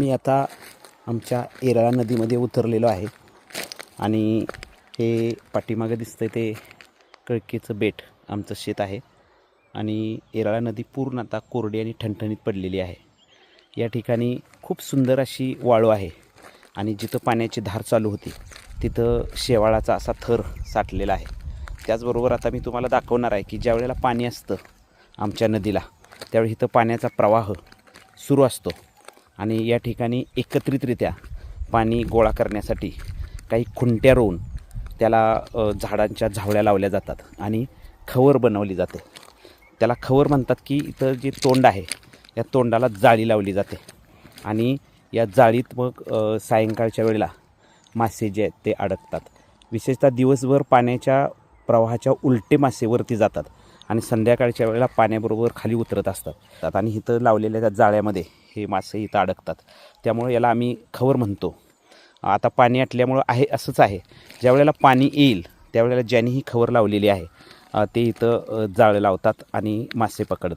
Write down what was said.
मी आता आमच्या येरळा नदीमध्ये उतरलेलो आहे आणि हे पाठीमागे दिसतंय ते कळकीचं बेट आमचं शेत आहे आणि येरळा नदी पूर्ण आता कोरडी आणि ठणठणीत पडलेली आहे. या ठिकाणी खूप सुंदर अशी वाळू आहे आणि जिथं पाण्याची धार चालू होती तिथं शेवाळाचा असा थर साठलेला आहे. त्याचबरोबर आता मी तुम्हाला दाखवणार आहे की ज्या वेळेला पाणी असतं आमच्या नदीला त्यावेळी इथं पाण्याचा प्रवाह सुरू असतो आणि या ठिकाणी एकत्रितरित्या पाणी गोळा करण्यासाठी काही खुंट्या रोवून त्याला झाडांच्या झावळ्या लावल्या जातात आणि खवर बनवली जाते. त्याला खवर म्हणतात की इथं जे तोंड आहे या तोंडाला जाळी लावली जाते आणि या जाळीत मग सायंकाळच्या वेळेला मासे जे आहेत ते अडकतात. विशेषतः दिवसभर पाण्याच्या प्रवाहाच्या उलटे मासे वरती जातात आणि संध्याकाळच्या वेळेला पाण्याबरोबर खाली उतरत असतात आणि इथं लावलेल्या त्या जाळ्यामध्ये हे मासे इथं अडकतात. त्यामुळे याला आम्ही खवर म्हणतो. आता पाणी आटल्यामुळं आहे असंच आहे. ज्या वेळेला पाणी येईल त्यावेळेला ज्यांनी ही खवर लावलेली आहे ते इथं जाळं लावतात आणि मासे पकडतात.